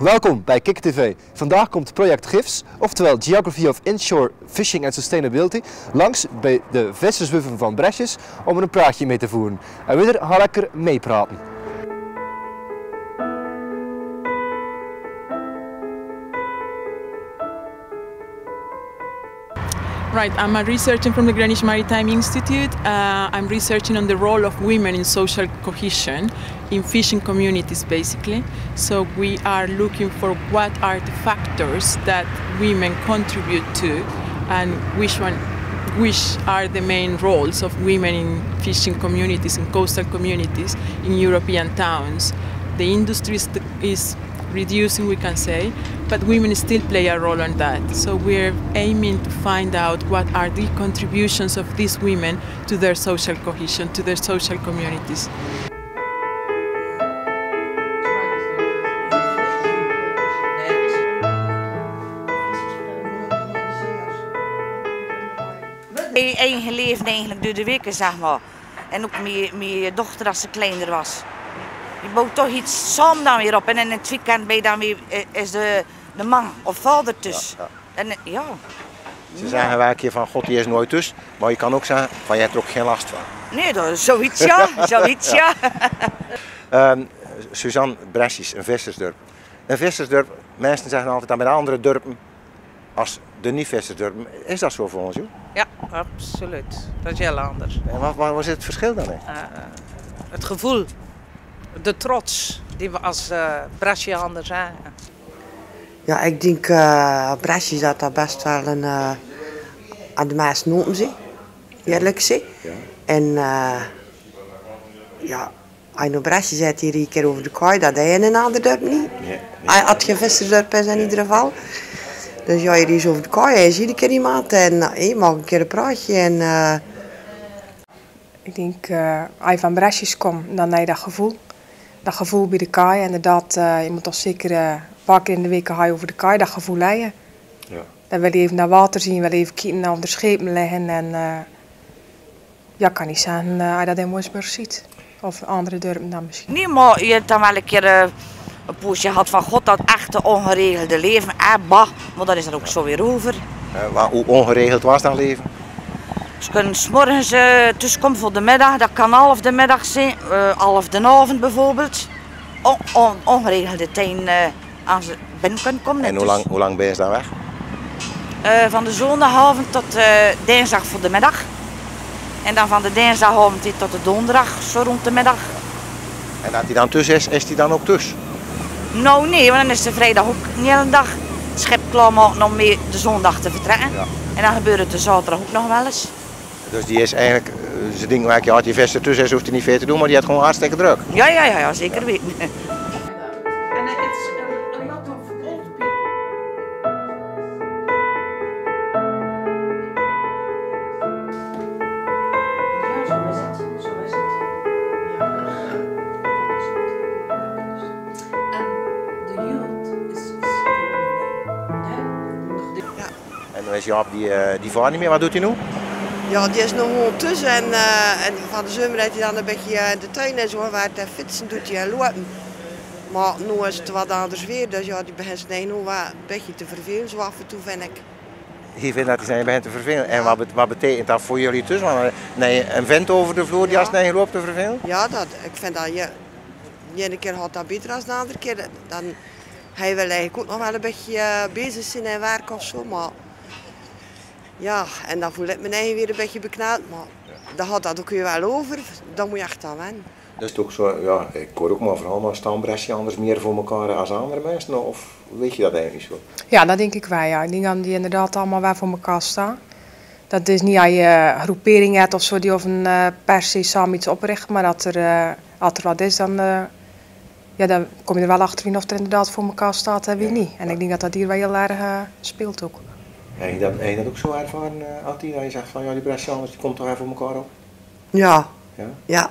Welkom bij Kik TV. Vandaag komt project GIFS, oftewel Geography of Inshore Fishing and Sustainability, langs bij de visserswerven van Bresjes om er een praatje mee te voeren. En we gaan lekker meepraten. Right, I'm a researcher from the Greenwich Maritime Institute. I'm researching on the role of women in social cohesion in fishing communities, basically. So we are looking for what are the factors that women contribute to, and which are the main roles of women in fishing communities, in coastal communities, in European towns. The industry is reducing, we can say, but women still play a role in that. So we're aiming to find out what are the contributions of these women to their social cohesion, to their social communities. Mijn eigen leven eigenlijk door de weken, zeg maar. En ook mijn dochter als ze kleiner was. Je bouwt toch iets samen dan weer op en in het weekend ben je dan weer, is de man of vader tussen. Ja. En, ja. Ze zeggen wel een keer van God die is nooit tussen, maar je kan ook zeggen van je hebt er ook geen last van. Nee, dat is zoiets ja, zoiets ja. Suzanne, Bresjes, een vissersdorp. Een vissersdorp, mensen zeggen altijd dat bij de andere dorpen als de niet-vissersdorpen. Is dat zo volgens u? Ja, absoluut. Dat is heel anders. En wat is het verschil dan? Het gevoel, de trots die we als Brescianer zijn. Ja, ik denk Brescia dat best wel een aan de meeste noten zijn, eerlijk gezegd. Ja. En ja, als je naar Brescia zit hier een keer over de kooi, dat heb je in een ander dorp niet. Nee. Als het geen vissersdorp is in ieder geval. Dus ja, je is over de kooi, je ziet een keer iemand en je mag een keer een praatje. En, Ik denk, als je van Bresjes komt, dan heb je dat gevoel. Dat gevoel bij de kaai. Inderdaad, je moet toch zeker een paar keer in de week over de kaai dat gevoel hebben. Ja. Dan wil je even naar water zien, wil je even kijken naar of er schepen liggen. En ja, kan niet zijn als je dat in Moosburg ziet. Of andere dorpen dan misschien. Nee, maar je hebt dan wel een keer een poosje gehad van God, dat echte ongeregelde leven. Bah, maar dat is er ook zo weer over. Hoe ongeregeld was dat leven? Ze kunnen 's morgens tussenkomen voor de middag, dat kan half de middag zijn, half de avond bijvoorbeeld. Ongeregelde tijd als ze binnen kunnen komen. En hoe lang ben je dan weg? Van de zondagavond tot dinsdag voor de middag. En dan van de dinsdagavond tot de donderdag, zo rond de middag. En dat hij dan tussen is hij dan ook tussen? Nou nee, want dan is de vrijdag ook niet hele dag het schip klaarmaken om mee de zondag te vertrekken. Ja. En dan gebeurt het de zaterdag ook nog wel eens. Dus die is eigenlijk, ze denken wel, ja, die visser tussen is, hoeft hij niet veel te doen, maar die had gewoon hartstikke druk. Ja, zeker weten. En dan is Jaap, die vaart niet meer, wat doet hij nu? ja, die is nog gewoon tussen en van de zomer heeft hij dan een beetje in de tuin en zo, waar hij fietsen doet hij en lopen. Maar nu is het wat anders weer, dus ja, die begint nu wel een beetje te vervelen, zo af en toe vind ik. Je vindt dat hij zijn begint te vervelen. En wat betekent dat voor jullie tussen? Want nee, een vent over de vloer die als hij loopt te vervelen? Ja, ik vind dat je ene keer had dat beter dan de andere keer. Dan hij wil eigenlijk ook nog wel een beetje bezig zijn en werk of zo, maar ja, en dan voel ik me eigen weer een beetje bekneld, maar dan gaat dat ook weer wel over, dan moet je echt aan wennen. Dus het ook zo, ja, ik hoor ook maar vooral maar staan Brescianers meer voor elkaar als andere mensen, of weet je dat eigenlijk niet zo? Ja, dat denk ik wel. Ja. Ik denk dat die inderdaad allemaal wel voor elkaar staan. Dat is niet als je groepering hebt of zo die of een per se samen iets opricht, maar dat er, als er wat is, dan, ja, dan kom je er wel achter in of er inderdaad voor elkaar staat en wie niet. En ik denk dat dat hier wel heel erg speelt ook. Heb je dat ook zo ervaren, Atti, dat je zegt van ja, die Brescianers die komt toch even voor elkaar op? Ja, Ja? ja.